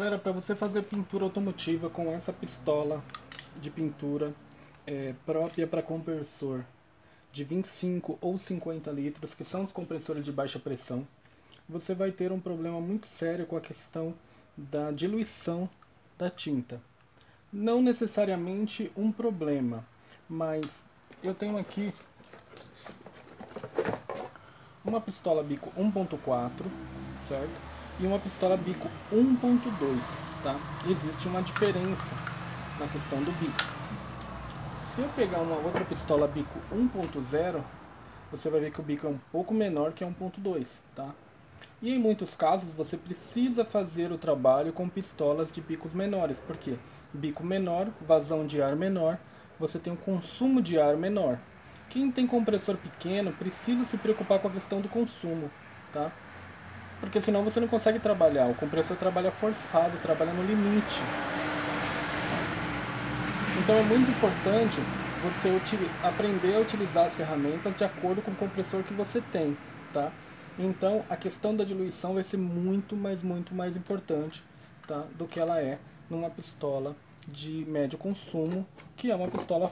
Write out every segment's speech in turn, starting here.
Galera, para você fazer pintura automotiva com essa pistola de pintura própria para compressor de 25 ou 50 litros, que são os compressores de baixa pressão, você vai ter um problema muito sério com a questão da diluição da tinta. Não necessariamente um problema, mas eu tenho aqui uma pistola bico 1.4, certo? E uma pistola bico 1.2, tá? Existe uma diferença na questão do bico. Se eu pegar uma outra pistola bico 1.0, você vai ver que o bico é um pouco menor que a 1.2, tá? E em muitos casos você precisa fazer o trabalho com pistolas de bicos menores, porque bico menor, vazão de ar menor, você tem um consumo de ar menor. Quem tem compressor pequeno precisa se preocupar com a questão do consumo, tá? Porque senão você não consegue trabalhar. O compressor trabalha forçado, trabalha no limite. Então é muito importante você aprender a utilizar as ferramentas de acordo com o compressor que você tem, tá? Então a questão da diluição vai ser muito mais importante, tá? Do que ela é numa pistola de médio consumo, que é uma pistola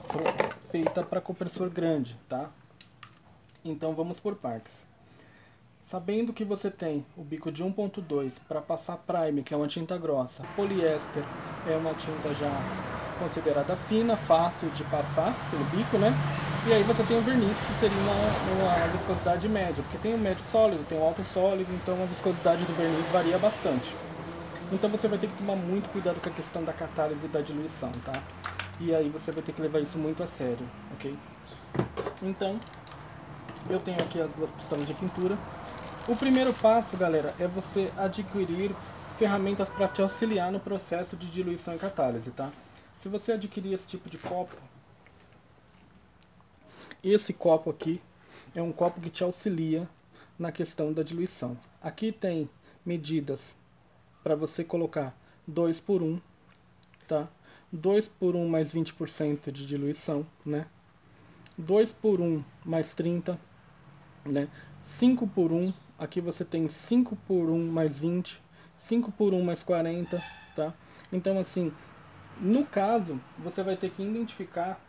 feita para compressor grande, tá? Então vamos por partes. Sabendo que você tem o bico de 1.2 para passar prime, que é uma tinta grossa, poliéster é uma tinta já considerada fina, fácil de passar pelo bico, né? E aí você tem o verniz, que seria uma viscosidade média, porque tem o médio sólido, tem o alto sólido, então a viscosidade do verniz varia bastante. Então você vai ter que tomar muito cuidado com a questão da catálise e da diluição, tá? E aí você vai ter que levar isso muito a sério, ok? Então, eu tenho aqui as duas pistolas de pintura. O primeiro passo, galera, é você adquirir ferramentas para te auxiliar no processo de diluição e catálise, tá? Se você adquirir esse tipo de copo, esse copo aqui é um copo que te auxilia na questão da diluição. Aqui tem medidas para você colocar 2 por 1, tá? 2 por 1 mais 20% de diluição, né? 2 por 1 mais 30, né? 5 por 1, aqui você tem 5 por 1 mais 20, 5 por 1 mais 40, tá? Então assim, no caso, você vai ter que identificar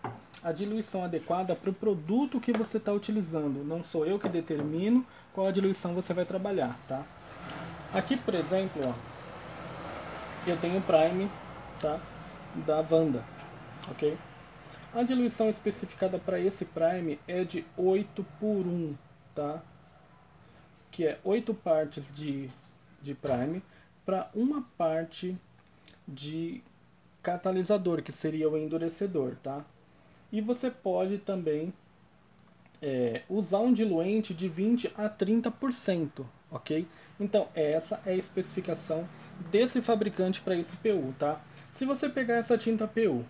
a diluição adequada para o produto que você está utilizando. Não sou eu que determino qual a diluição você vai trabalhar, tá? Aqui, por exemplo, ó, eu tenho o Prime, tá? Da Wanda, ok? A diluição especificada para esse Prime é de 8 por 1, tá? Que é 8 partes de Prime para uma parte de catalisador, que seria o endurecedor, tá? E você pode também usar um diluente de 20 a 30%, ok? Então essa é a especificação desse fabricante para esse PU, tá? Se você pegar essa tinta PU,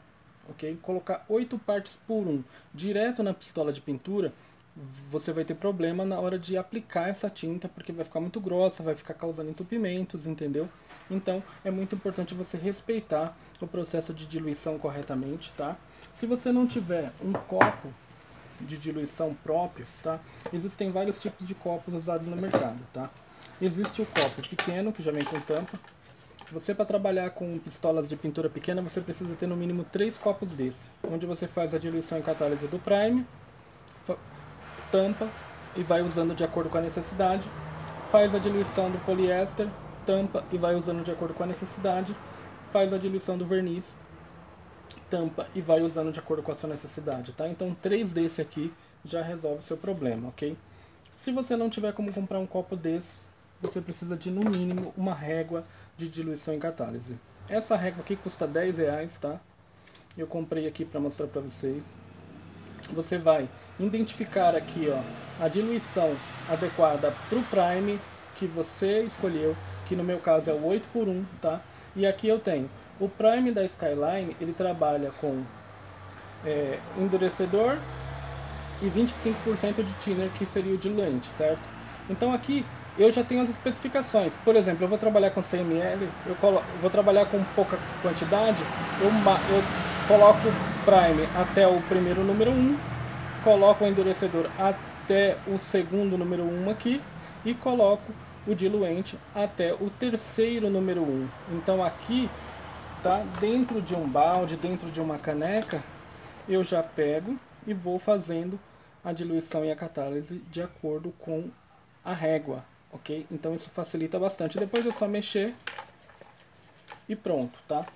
ok? Colocar 8 partes por 1 direto na pistola de pintura, você vai ter problema na hora de aplicar essa tinta, porque vai ficar muito grossa, vai ficar causando entupimentos, entendeu? Então é muito importante você respeitar o processo de diluição corretamente, tá? Se você não tiver um copo de diluição próprio, tá? Existem vários tipos de copos usados no mercado, tá? Existe o copo pequeno, que já vem com tampa. Você, para trabalhar com pistolas de pintura pequena, você precisa ter no mínimo 3 copos desse, onde você faz a diluição e catálise do Prime, tampa e vai usando de acordo com a necessidade, faz a diluição do poliéster, tampa e vai usando de acordo com a necessidade, faz a diluição do verniz, tampa e vai usando de acordo com a sua necessidade, tá? Então 3 desse aqui já resolve o seu problema, ok? Se você não tiver como comprar um copo desse, você precisa de no mínimo uma régua de diluição e catálise. Essa régua aqui custa R$10, tá? Eu comprei aqui para mostrar para vocês. Você vai identificar aqui, ó, a diluição adequada para o Prime que você escolheu, que no meu caso é o 8 por 1, tá? E aqui eu tenho o Prime da Skyline, ele trabalha com endurecedor e 25% de thinner, que seria o diluente, certo? Então aqui eu já tenho as especificações. Por exemplo, eu vou trabalhar com 100 ml, vou trabalhar com pouca quantidade, eu coloco o Prime até o primeiro número 1, coloco o endurecedor até o segundo número 1 aqui, e coloco o diluente até o terceiro número 1. Então aqui, tá, dentro de um balde, dentro de uma caneca, eu já pego e vou fazendo a diluição e a catálise de acordo com a régua, ok? Então isso facilita bastante. Depois é só mexer e pronto, tá?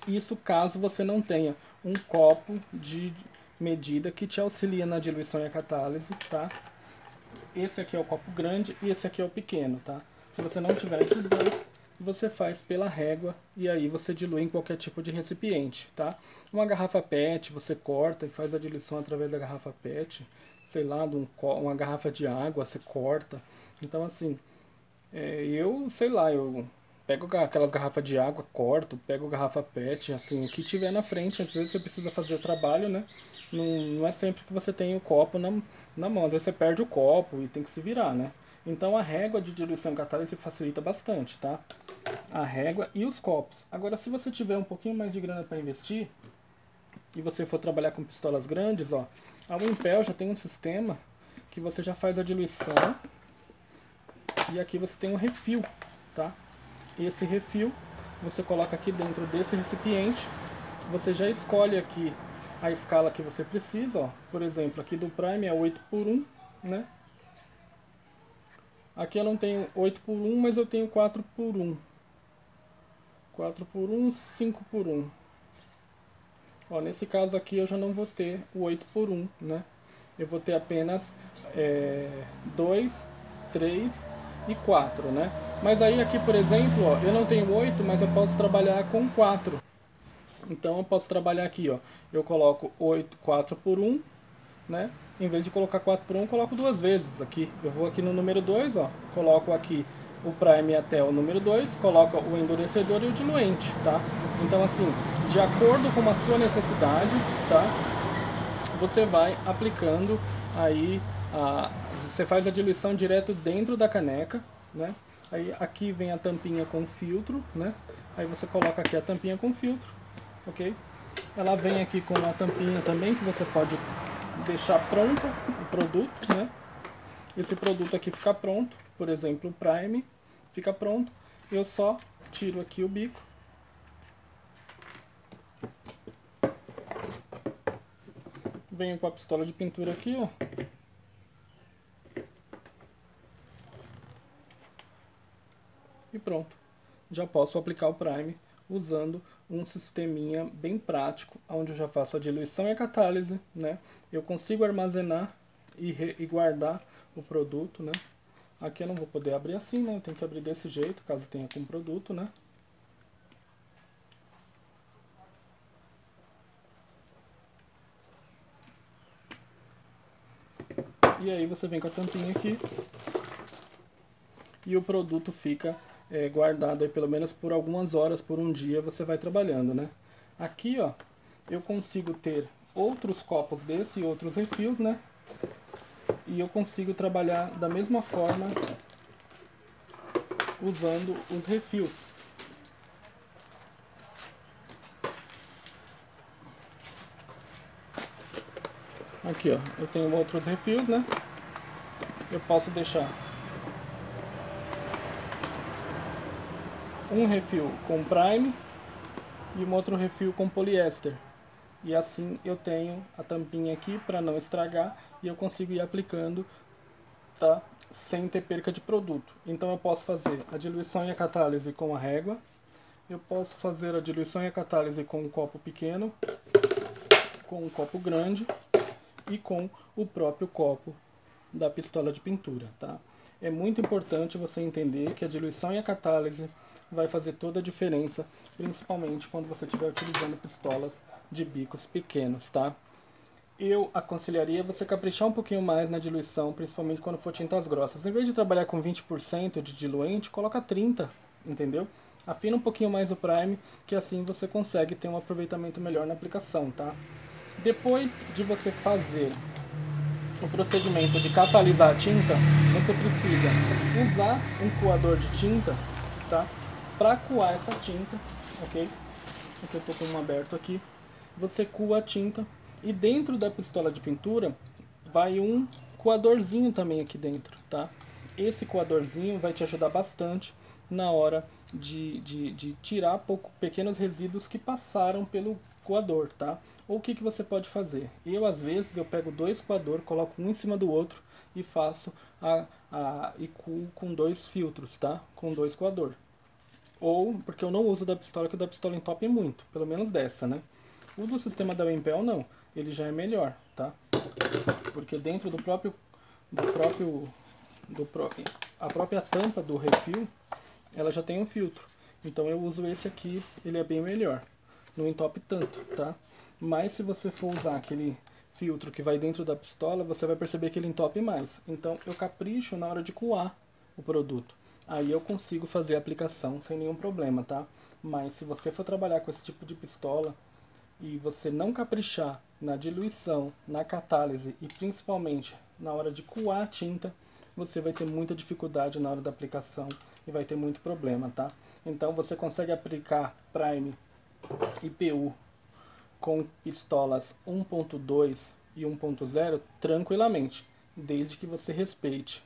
Isso caso você não tenha um copo de medida que te auxilia na diluição e a catálise, tá? Esse aqui é o copo grande e esse aqui é o pequeno, tá? Se você não tiver esses dois, você faz pela régua e aí você dilui em qualquer tipo de recipiente, tá? Uma garrafa PET, você corta e faz a diluição através da garrafa PET, sei lá, uma garrafa de água, você corta. Então, assim, eu, sei lá, eu pego aquelas garrafas de água, corto, pego garrafa PET, assim, o que tiver na frente. Às vezes você precisa fazer o trabalho, né? Não é sempre que você tem o copo na mão, às vezes você perde o copo e tem que se virar, né? Então a régua de diluição e catálise facilita bastante, tá? A régua e os copos. Agora, se você tiver um pouquinho mais de grana para investir e você for trabalhar com pistolas grandes, ó, a Wimpel já tem um sistema que você já faz a diluição e aqui você tem um refil, tá? Esse refil você coloca aqui dentro desse recipiente, você já escolhe aqui a escala que você precisa, ó. Por exemplo, aqui do Prime é 8x1, né? Aqui eu não tenho 8x1, mas eu tenho 4x1. 4x1, 5x1. Ó, nesse caso aqui eu já não vou ter o 8x1, né? Eu vou ter apenas 2, 3 e 4, né? Mas aí aqui, por exemplo, ó, eu não tenho 8, mas eu posso trabalhar com 4. Então eu posso trabalhar aqui, ó. Eu coloco 4x1, né? Em vez de colocar 4x1, eu coloco duas vezes aqui. Eu vou aqui no número 2, ó. Coloco aqui o Prime até o número 2, coloco o endurecedor e o diluente, tá? Então assim, de acordo com a sua necessidade, tá? Você vai aplicando aí, você faz a diluição direto dentro da caneca, né? Aí aqui vem a tampinha com filtro, né? Aí você coloca aqui a tampinha com filtro, ok? Ela vem aqui com uma tampinha também que você pode deixar pronta o produto, né? Esse produto aqui fica pronto, por exemplo, o Prime fica pronto. Eu só tiro aqui o bico. Venho com a pistola de pintura aqui, ó. E pronto. Já posso aplicar o Prime usando um sisteminha bem prático, onde eu já faço a diluição e a catálise, né? Eu consigo armazenar e guardar o produto, né? Aqui eu não vou poder abrir assim, né? Eu tenho que abrir desse jeito, caso tenha com produto, né? E aí você vem com a tampinha aqui e o produto fica guardado aí pelo menos por algumas horas, por um dia você vai trabalhando, né? Aqui, ó, eu consigo ter outros copos desse e outros refis, né? E eu consigo trabalhar da mesma forma usando os refis. Aqui, ó, eu tenho outros refis, né? Eu posso deixar um refil com Prime e um outro refil com poliéster. E assim eu tenho a tampinha aqui para não estragar e eu consigo ir aplicando, tá? Sem ter perca de produto. Então eu posso fazer a diluição e a catálise com a régua. Eu posso fazer a diluição e a catálise com um copo pequeno, com um copo grande e com o próprio copo da pistola de pintura, tá? É muito importante você entender que a diluição e a catálise vai fazer toda a diferença, principalmente quando você estiver utilizando pistolas de bicos pequenos, tá? Eu aconselharia você caprichar um pouquinho mais na diluição, principalmente quando for tintas grossas. Em vez de trabalhar com 20% de diluente, coloca 30%, entendeu? Afina um pouquinho mais o Prime, que assim você consegue ter um aproveitamento melhor na aplicação, tá? Depois de você fazer o procedimento de catalisar a tinta, você precisa usar um coador de tinta, tá? Para coar essa tinta, ok? Aqui eu tô com um aberto aqui. Você coa a tinta e dentro da pistola de pintura vai um coadorzinho também aqui dentro, tá? esse coadorzinho vai te ajudar bastante na hora de tirar pequenos resíduos que passaram pelo coador, tá? Ou o que você pode fazer? Às vezes, eu pego 2 coador, coloco um em cima do outro e faço e com 2 filtros, tá? Com 2 coador. Ou, porque eu não uso da pistola, que o da pistola entope muito, pelo menos dessa, né? O do sistema da Wimpel não, ele já é melhor, tá? Porque dentro a própria tampa do refil, ela já tem um filtro. Então eu uso esse aqui, ele é bem melhor. Não entope tanto, tá? Mas se você for usar aquele filtro que vai dentro da pistola, você vai perceber que ele entope mais. Então eu capricho na hora de coar o produto. Aí eu consigo fazer a aplicação sem nenhum problema, tá? Mas se você for trabalhar com esse tipo de pistola e você não caprichar na diluição, na catálise e principalmente na hora de coar a tinta, você vai ter muita dificuldade na hora da aplicação e vai ter muito problema, tá? Então você consegue aplicar Prime e PU com pistolas 1.2 e 1.0 tranquilamente, desde que você respeite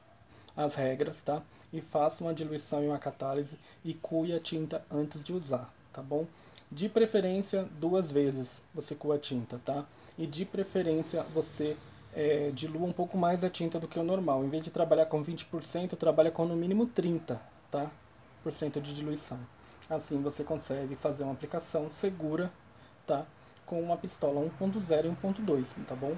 as regras, tá? E faça uma diluição e uma catálise e coe a tinta antes de usar, tá bom? De preferência 2 vezes você coa a tinta, tá? E de preferência você dilua um pouco mais a tinta do que o normal. Em vez de trabalhar com 20%, trabalha com no mínimo 30%, tá? Por cento de diluição. Assim você consegue fazer uma aplicação segura, tá? Com uma pistola 1.0 e 1.2, tá bom?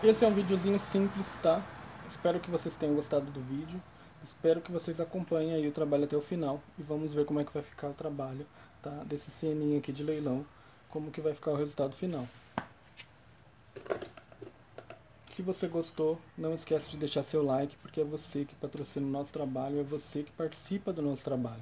Esse é um videozinho simples, tá? Espero que vocês tenham gostado do vídeo. Espero que vocês acompanhem aí o trabalho até o final. E vamos ver como é que vai ficar o trabalho, tá? Desse ceninho aqui de leilão. Como que vai ficar o resultado final. Se você gostou, não esquece de deixar seu like, porque é você que patrocina o nosso trabalho, é você que participa do nosso trabalho.